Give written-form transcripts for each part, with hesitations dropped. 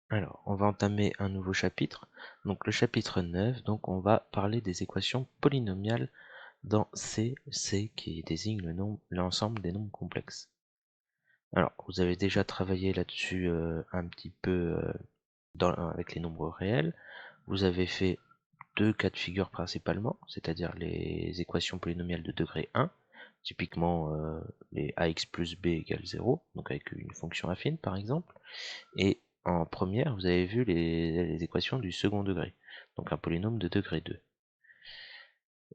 Alors, on va entamer un nouveau chapitre. Donc le chapitre 9, donc on va parler des équations polynomiales dans C qui désigne l'ensemble des nombres complexes. Alors, vous avez déjà travaillé là-dessus un petit peu avec les nombres réels. Vous avez fait deux cas de figure principalement, c'est-à-dire les équations polynomiales de degré 1, typiquement les ax plus b égale 0, donc avec une fonction affine par exemple. Et en première, vous avez vu les équations du second degré, donc un polynôme de degré 2.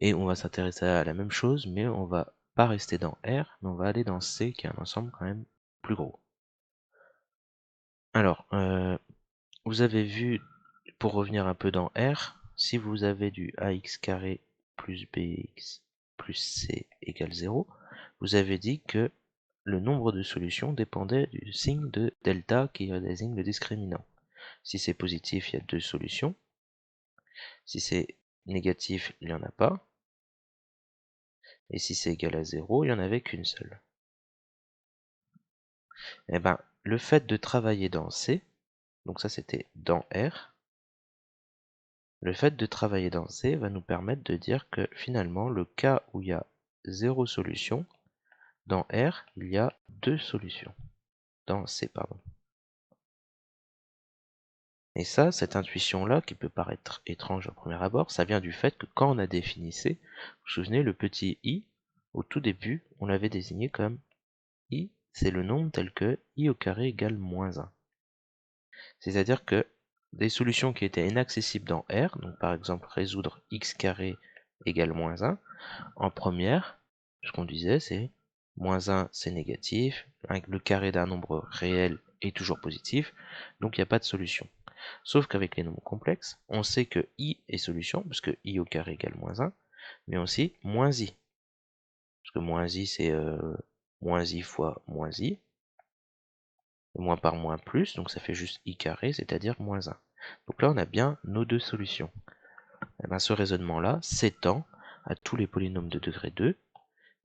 Et on va s'intéresser à la même chose, mais on va pas rester dans R, mais on va aller dans C, qui est un ensemble quand même plus gros. Alors, vous avez vu, pour revenir un peu dans R, si vous avez du ax carré plus bx plus c égale 0, vous avez dit que le nombre de solutions dépendait du signe de delta qui désigne le discriminant. Si c'est positif, il y a deux solutions. Si c'est négatif, il n'y en a pas. Et si c'est égal à 0, il n'y en avait qu'une seule. Et ben, le fait de travailler dans C, donc ça c'était dans R, le fait de travailler dans C va nous permettre de dire que finalement, le cas où il y a 0 solution, dans R, il y a deux solutions. Dans C, pardon. Et ça, cette intuition-là, qui peut paraître étrange au premier abord, ça vient du fait que quand on a défini C, vous vous souvenez, le petit i, au tout début, on l'avait désigné comme i, c'est le nombre tel que i au carré égale moins 1. C'est-à-dire que des solutions qui étaient inaccessibles dans R, donc par exemple résoudre x carré égale moins 1, en première, ce qu'on disait c'est moins 1 c'est négatif, le carré d'un nombre réel est toujours positif, donc il n'y a pas de solution. Sauf qu'avec les nombres complexes, on sait que i est solution, parce que i au carré égale moins 1, mais aussi moins i. Parce que moins i c'est moins i fois moins i, moins par moins plus, donc ça fait juste i carré, c'est-à-dire moins 1. Donc là on a bien nos deux solutions. Et bien, ce raisonnement-là s'étend à tous les polynômes de degré 2,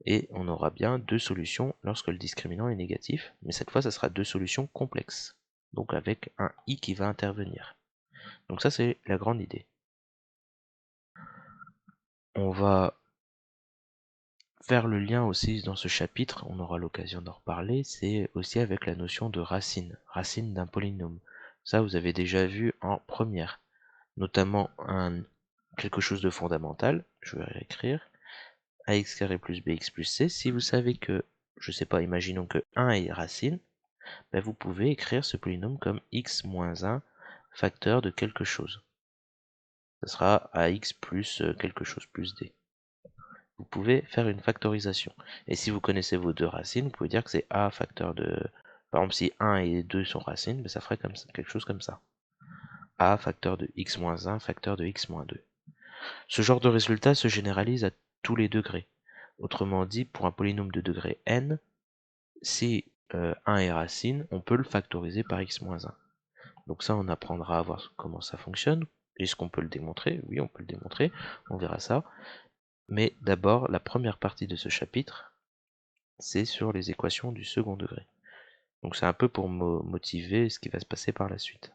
et on aura bien deux solutions lorsque le discriminant est négatif, mais cette fois ça sera deux solutions complexes, donc avec un i qui va intervenir. Donc ça c'est la grande idée. On va faire le lien aussi dans ce chapitre, on aura l'occasion d'en reparler, c'est aussi avec la notion de racine, racine d'un polynôme. Ça vous avez déjà vu en première, notamment quelque chose de fondamental, je vais réécrire, ax carré plus bx plus c, si vous savez que, je sais pas, imaginons que 1 est racine, ben vous pouvez écrire ce polynôme comme x moins 1 facteur de quelque chose. Ce sera ax plus quelque chose plus d. Vous pouvez faire une factorisation. Et si vous connaissez vos deux racines, vous pouvez dire que c'est a facteur de... Par exemple, si 1 et 2 sont racines, ben ça ferait comme ça, quelque chose comme ça. A facteur de x moins 1 facteur de x moins 2. Ce genre de résultat se généralise à tous les degrés. Autrement dit, pour un polynôme de degré n, si 1 est racine, on peut le factoriser par x-1. Donc ça, on apprendra à voir comment ça fonctionne. Est-ce qu'on peut le démontrer? Oui, on peut le démontrer, on verra ça. Mais d'abord, la première partie de ce chapitre, c'est sur les équations du second degré. Donc c'est un peu pour motiver ce qui va se passer par la suite.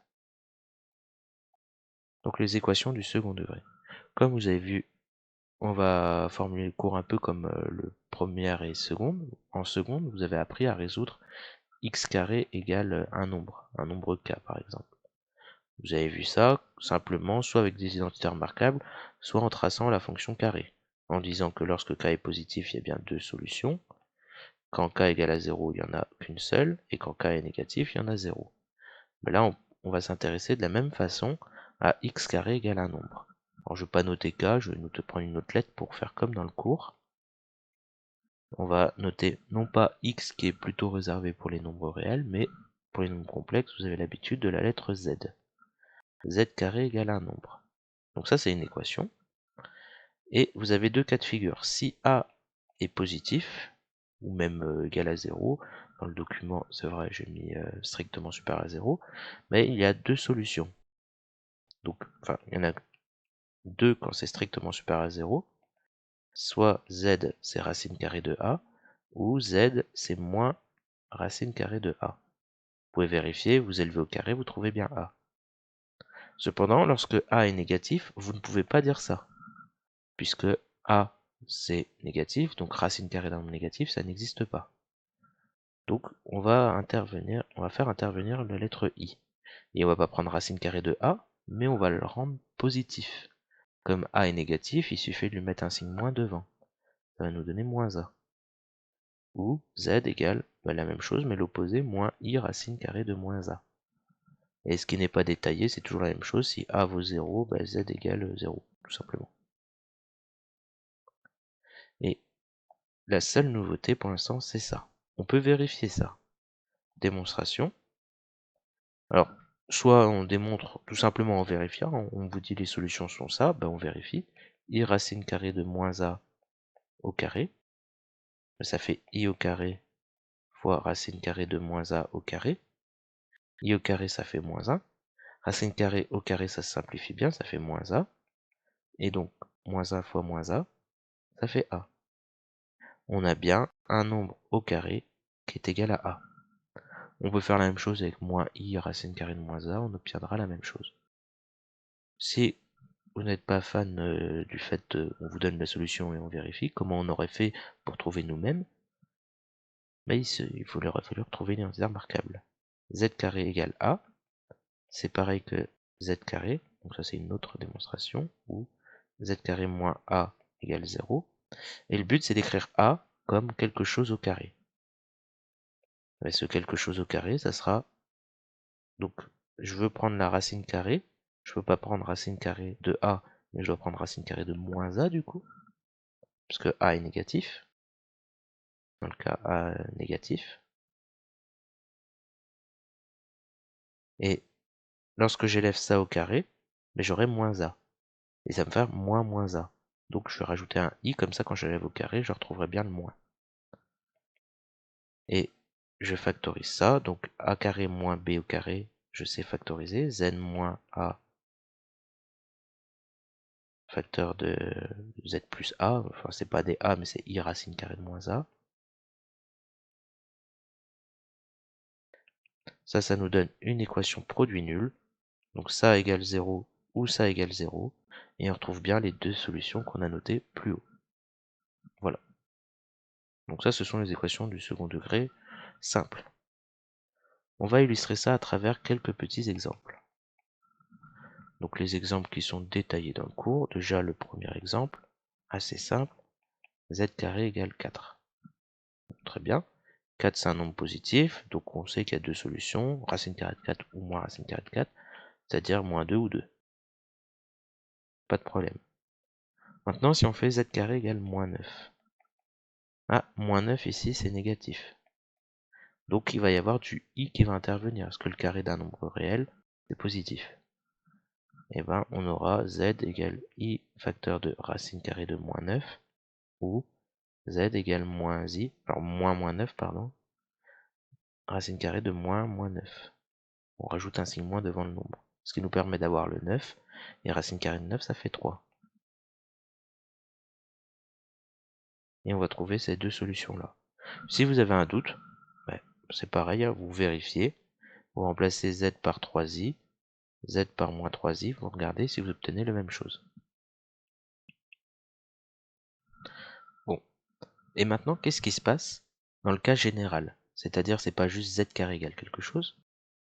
Donc les équations du second degré. Comme vous avez vu, on va formuler le cours un peu comme le première et seconde. En seconde, vous avez appris à résoudre x carré égale un nombre k par exemple. Vous avez vu ça simplement soit avec des identités remarquables, soit en traçant la fonction carré, en disant que lorsque k est positif, il y a bien deux solutions, quand k égale à 0, il n'y en a qu'une seule, et quand k est négatif, il y en a 0. Mais là, on va s'intéresser de la même façon à x carré égale un nombre. Alors je ne vais pas noter k, je vais prendre une autre lettre pour faire comme dans le cours. On va noter non pas x qui est plutôt réservé pour les nombres réels, mais pour les nombres complexes, vous avez l'habitude de la lettre z. Z carré égale un nombre. Donc ça c'est une équation. Et vous avez deux cas de figure. Si A est positif, ou même égal à 0, dans le document c'est vrai j'ai mis strictement supérieur à 0, mais il y a deux solutions. Donc, enfin, il y en a deux quand c'est strictement supérieur à 0. Soit z c'est racine carrée de a, ou z c'est moins racine carrée de a. Vous pouvez vérifier, vous élevez au carré, vous trouvez bien a. Cependant, lorsque a est négatif, vous ne pouvez pas dire ça, puisque a c'est négatif, donc racine carrée d'un nombre négatif, ça n'existe pas. Donc on va faire intervenir la lettre i. Et on va pas prendre racine carrée de a, mais on va le rendre positif. Comme a est négatif, il suffit de lui mettre un signe moins devant. Ça va nous donner moins a. Ou z égale la même chose, mais l'opposé, moins i racine carrée de moins a. Et ce qui n'est pas détaillé, c'est toujours la même chose. Si a vaut 0, z égale 0, tout simplement. Et la seule nouveauté pour l'instant, c'est ça. On peut vérifier ça. Démonstration. Alors, soit on démontre tout simplement en vérifiant, on vous dit les solutions sont ça, on vérifie. I racine carrée de moins a au carré, ça fait i au carré fois racine carrée de moins a au carré. I au carré, ça fait moins 1. Racine carrée au carré, ça se simplifie bien, ça fait moins a. Et donc, moins 1 fois moins a, ça fait a. On a bien un nombre au carré qui est égal à a. On peut faire la même chose avec moins i racine carrée de moins a, on obtiendra la même chose. Si vous n'êtes pas fan du fait qu'on vous donne la solution et on vérifie, comment on aurait fait pour trouver nous-mêmes, il aurait fallu retrouver une identité remarquable. Z carré égale A, c'est pareil que Z carré, donc ça c'est une autre démonstration, où Z carré moins A égale 0. Et le but c'est d'écrire A comme quelque chose au carré. Et ce quelque chose au carré, ça sera, donc je veux prendre la racine carrée, je peux pas prendre racine carrée de A, mais je dois prendre racine carrée de moins A du coup, puisque A est négatif, dans le cas A négatif. Et lorsque j'élève ça au carré, j'aurai moins A. Et ça me fait moins moins A. Donc je vais rajouter un i, comme ça quand j'élève au carré, je retrouverai bien le moins. Et je factorise ça, donc a carré moins b au carré, je sais factoriser, z moins a facteur de z plus a, enfin c'est pas des a mais c'est i racine carrée de moins a. Ça nous donne une équation produit nul, donc ça égale 0 ou ça égale 0, et on retrouve bien les deux solutions qu'on a notées plus haut. Voilà. Donc ça, ce sont les équations du second degré simples. On va illustrer ça à travers quelques petits exemples. Donc les exemples qui sont détaillés dans le cours, déjà le premier exemple, assez simple, z carré égale 4. Très bien. 4 c'est un nombre positif, donc on sait qu'il y a deux solutions, racine carrée de 4 ou moins racine carrée de 4, c'est-à-dire moins 2 ou 2. Pas de problème. Maintenant si on fait z carré égale moins 9. Ah, moins 9 ici c'est négatif. Donc il va y avoir du i qui va intervenir, parce que le carré d'un nombre réel, c'est positif. Et on aura z égale i facteur de racine carrée de moins 9, ou z égale moins i, alors moins 9, pardon, racine carrée de moins 9. On rajoute un signe moins devant le nombre, ce qui nous permet d'avoir le 9, et racine carrée de 9, ça fait 3. Et on va trouver ces deux solutions-là. Si vous avez un doute, c'est pareil, hein, vous vérifiez, vous remplacez z par 3i, z par moins 3i, vous regardez si vous obtenez la même chose. Bon, et maintenant, qu'est-ce qui se passe dans le cas général? C'est-à-dire, c'est pas juste z carré égale quelque chose,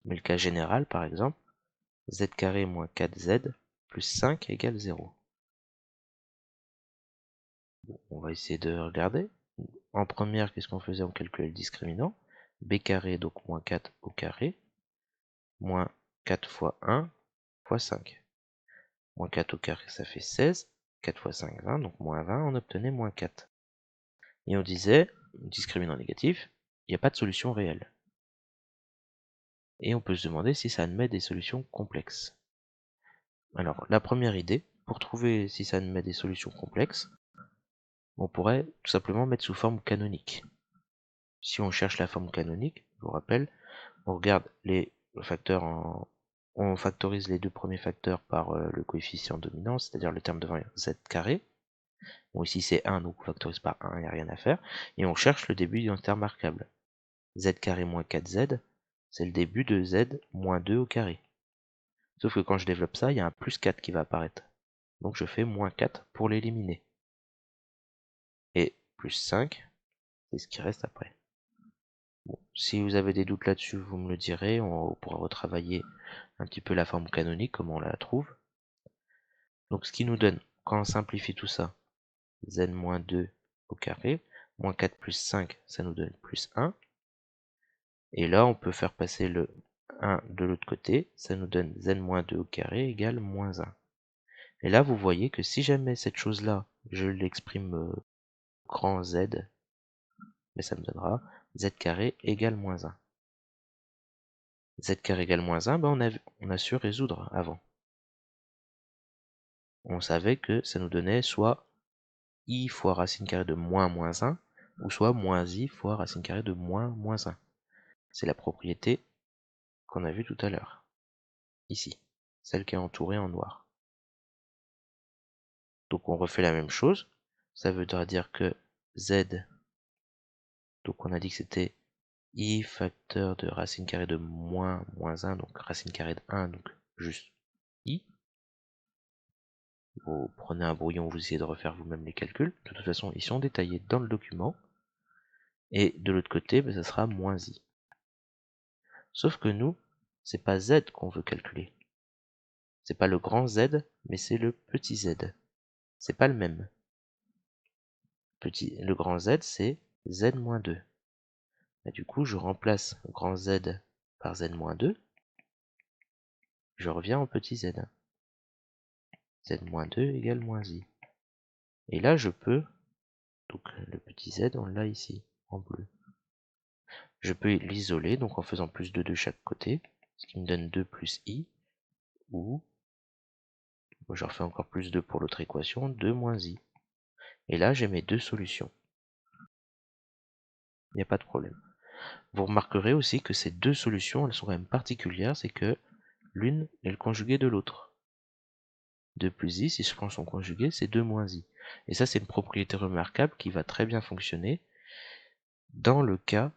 mais le cas général, par exemple, z carré moins 4z plus 5 égale 0. Bon, on va essayer de regarder. En première, qu'est-ce qu'on faisait? On calculait le discriminant. B carré, donc moins 4 au carré, moins 4 fois 1 fois 5. Moins 4 au carré, ça fait 16. 4 fois 5, 20, donc moins 20, on obtenait moins 4. Et on disait, discriminant négatif, il n'y a pas de solution réelle. Et on peut se demander si ça admet des solutions complexes. Alors, la première idée, pour trouver si ça admet des solutions complexes, on pourrait tout simplement mettre sous forme canonique. Si on cherche la forme canonique, je vous rappelle, on regarde les facteurs on factorise les deux premiers facteurs par le coefficient dominant, c'est-à-dire le terme devant z carré. Bon, ici c'est 1, donc on factorise par 1, il n'y a rien à faire. Et on cherche le début d'un terme marquable. Z carré moins 4z, c'est le début de z moins 2 au carré. Sauf que quand je développe ça, il y a un plus 4 qui va apparaître. Donc je fais moins 4 pour l'éliminer. Et plus 5, c'est ce qui reste après. Bon, si vous avez des doutes là-dessus, vous me le direz, on pourra retravailler un petit peu la forme canonique, comment on la trouve. Donc ce qui nous donne, quand on simplifie tout ça, z-2 au carré, moins 4 plus 5, ça nous donne plus 1. Et là, on peut faire passer le 1 de l'autre côté, ça nous donne z-2 au carré égale moins 1. Et là, vous voyez que si jamais cette chose-là, je l'exprime grand Z, mais ça me donnera z carré égale moins 1. Z carré égale moins 1, ben on a su résoudre avant. On savait que ça nous donnait soit i fois racine carrée de moins 1, ou soit moins i fois racine carrée de moins 1. C'est la propriété qu'on a vue tout à l'heure, ici, celle qui est entourée en noir. Donc on refait la même chose, ça voudra dire que z, donc on a dit que c'était i facteur de racine carrée de moins 1, donc racine carrée de 1, donc juste i. Vous prenez un brouillon, vous essayez de refaire vous-même les calculs. De toute façon, ils sont détaillés dans le document. Et de l'autre côté, ben, ça sera moins i. Sauf que nous, c'est pas z qu'on veut calculer. C'est pas le grand Z, mais c'est le petit z. C'est pas le même. Le grand Z, c'est z-2. Et du coup, je remplace grand Z par z-2. Je reviens au petit z. z-2 égale moins i. Et là, je peux, donc le petit z, on l'a ici, en bleu. Je peux l'isoler, donc en faisant plus 2 de chaque côté, ce qui me donne 2 plus i, ou, je refais encore plus 2 pour l'autre équation, 2 moins i. Et là, j'ai mes deux solutions. Il n'y a pas de problème. Vous remarquerez aussi que ces deux solutions, elles sont quand même particulières, c'est que l'une est le conjugué de l'autre. 2 plus i, si je prends son conjugué, c'est 2 moins i. Et ça, c'est une propriété remarquable qui va très bien fonctionner dans le cas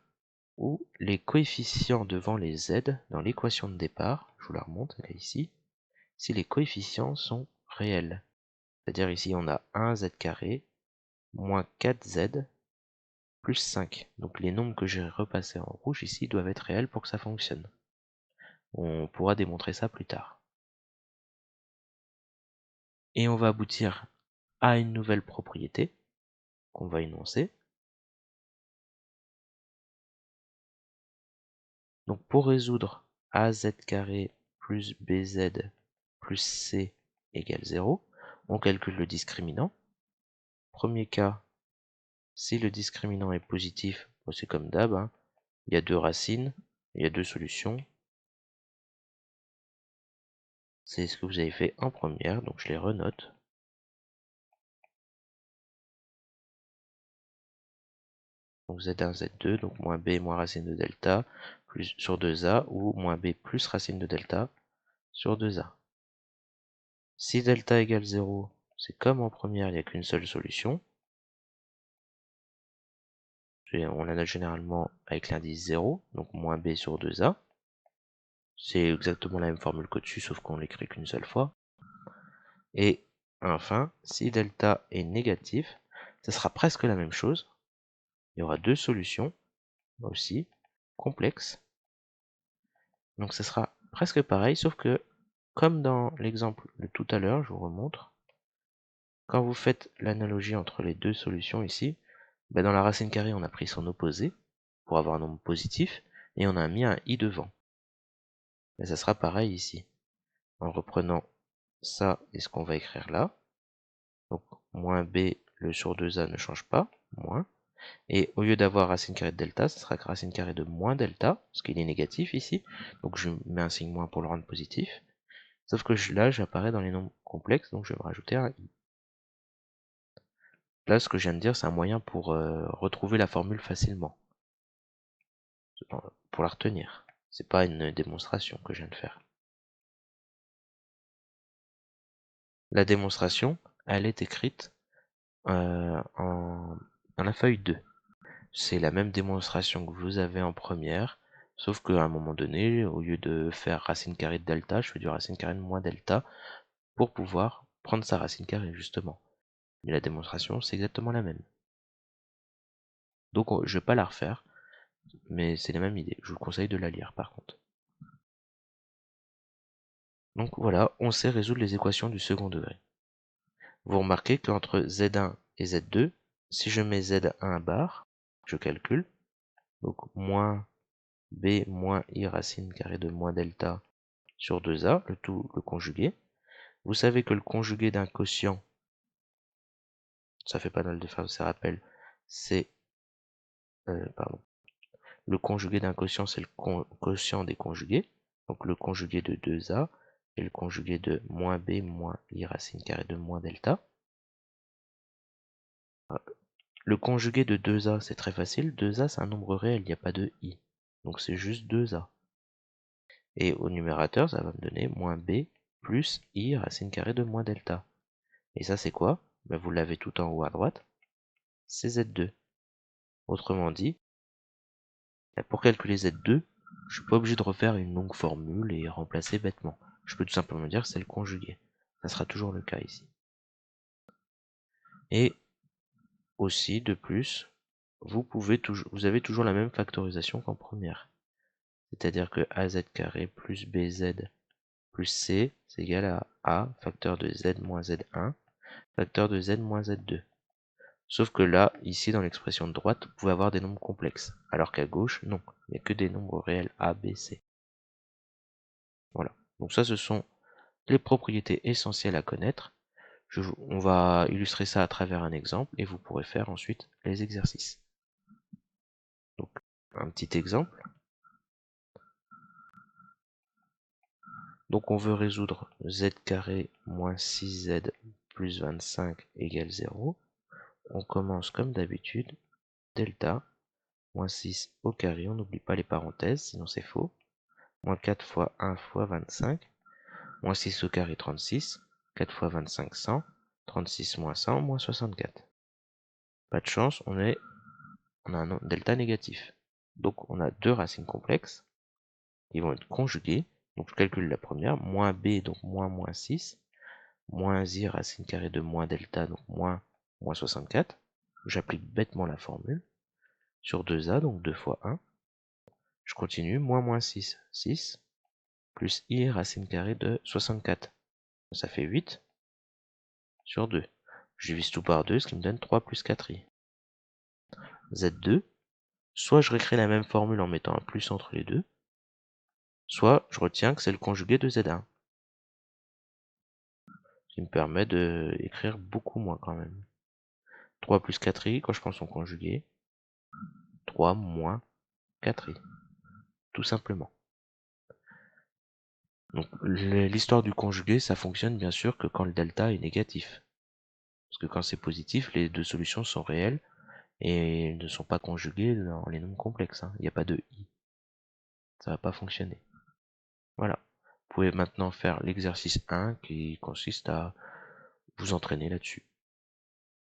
où les coefficients devant les z, dans l'équation de départ, je vous la remonte, elle est ici, si les coefficients sont réels. C'est-à-dire ici, on a 1z carré moins 4z plus 5. Donc les nombres que j'ai repassés en rouge ici doivent être réels pour que ça fonctionne. On pourra démontrer ça plus tard. Et on va aboutir à une nouvelle propriété qu'on va énoncer. Donc pour résoudre az carré plus bz plus c égale 0, on calcule le discriminant. Premier cas, si le discriminant est positif, c'est comme d'hab, hein, il y a deux racines, il y a deux solutions. C'est ce que vous avez fait en première, donc je les renote. Donc z1, z2, donc moins b moins racine de delta plus sur 2a, ou moins b plus racine de delta sur 2a. Si delta égale 0, c'est comme en première, il n'y a qu'une seule solution. On la note généralement avec l'indice 0, donc moins b sur 2a. C'est exactement la même formule qu'au-dessus, sauf qu'on l'écrit qu'une seule fois. Et enfin, si delta est négatif, ça sera presque la même chose. Il y aura deux solutions, aussi, complexes. Donc ça sera presque pareil, sauf que, comme dans l'exemple de tout à l'heure, je vous remontre, quand vous faites l'analogie entre les deux solutions ici, ben dans la racine carrée, on a pris son opposé, pour avoir un nombre positif, et on a mis un i devant. Mais ça sera pareil ici. En reprenant ça et ce qu'on va écrire là, donc moins b, le sur 2a ne change pas, moins, et au lieu d'avoir racine carrée de delta, ça sera racine carrée de moins delta, parce qu'il est négatif ici, donc je mets un signe moins pour le rendre positif, sauf que là j'apparais dans les nombres complexes, donc je vais me rajouter un i. Là ce que je viens de dire, c'est un moyen pour retrouver la formule facilement, pour la retenir. C'est pas une démonstration que je viens de faire. La démonstration, elle est écrite dans la feuille 2. C'est la même démonstration que vous avez en première, Sauf qu'à un moment donné, au lieu de faire racine carrée de delta, je fais du racine carrée de moins delta pour pouvoir prendre sa racine carrée, justement. Mais la démonstration, c'est exactement la même. Donc je vais pas la refaire, mais c'est la même idée. Je vous conseille de la lire par contre. Donc voilà, on sait résoudre les équations du second degré. Vous remarquez qu'entre Z1 et Z2, si je mets Z1 bar, je calcule, donc moins B moins I racine carrée de moins delta sur 2A, le tout le conjugué. Vous savez que le conjugué d'un quotient, ça fait pas mal de faire ces rappels, c'est, pardon, le conjugué d'un quotient, c'est le quotient des conjugués, donc le conjugué de 2A et le conjugué de moins B moins I racine carrée de moins delta. Le conjugué de 2A, c'est très facile. 2A, c'est un nombre réel, il n'y a pas de I. Donc c'est juste 2A. Et au numérateur, ça va me donner moins B plus I racine carrée de moins delta. Et ça, c'est quoi? Ben, vous l'avez tout en haut à droite. C'est Z2. Autrement dit, pour calculer Z2, je suis pas obligé de refaire une longue formule et remplacer bêtement. Je peux tout simplement dire que c'est le conjugué. Ça sera toujours le cas ici. Et aussi, de plus, vous avez toujours la même factorisation qu'en première. C'est-à-dire que az carré plus bz plus c, c'est égal à a facteur de z moins z1, facteur de z moins z2. Sauf que là, ici dans l'expression de droite, vous pouvez avoir des nombres complexes, alors qu'à gauche, non, il n'y a que des nombres réels a, b, c. Voilà. Donc ça, ce sont les propriétés essentielles à connaître. On va illustrer ça à travers un exemple et vous pourrez faire ensuite les exercices. Donc, un petit exemple. Donc on veut résoudre z carré moins 6z plus 25 égale 0. On commence comme d'habitude, delta, moins 6 au carré, on n'oublie pas les parenthèses, sinon c'est faux. Moins 4 fois 1 fois 25, moins 6 au carré 36, 4 fois 25 100, 36 moins 100, moins 64. Pas de chance, on a un delta négatif. Donc on a deux racines complexes qui vont être conjuguées. Donc je calcule la première, moins b, donc moins 6, moins i racine carrée de moins delta, donc moins 64. J'applique bêtement la formule. Sur 2a, donc 2 fois 1. Je continue, moins 6, 6, plus i racine carrée de 64. Ça fait 8 sur 2. Je divise tout par 2, ce qui me donne 3 plus 4i. Z2, soit je réécris la même formule en mettant un plus entre les deux, soit je retiens que c'est le conjugué de Z1. Ce qui me permet d'écrire beaucoup moins quand même. 3 plus 4i, quand je prends son conjugué, 3 moins 4i. Tout simplement. Donc l'histoire du conjugué, ça fonctionne bien sûr que quand le delta est négatif. Parce que quand c'est positif, les deux solutions sont réelles et ne sont pas conjuguées dans les nombres complexes. Il n'y a pas de i. Ça va pas fonctionner. Voilà. Vous pouvez maintenant faire l'exercice 1 qui consiste à vous entraîner là-dessus.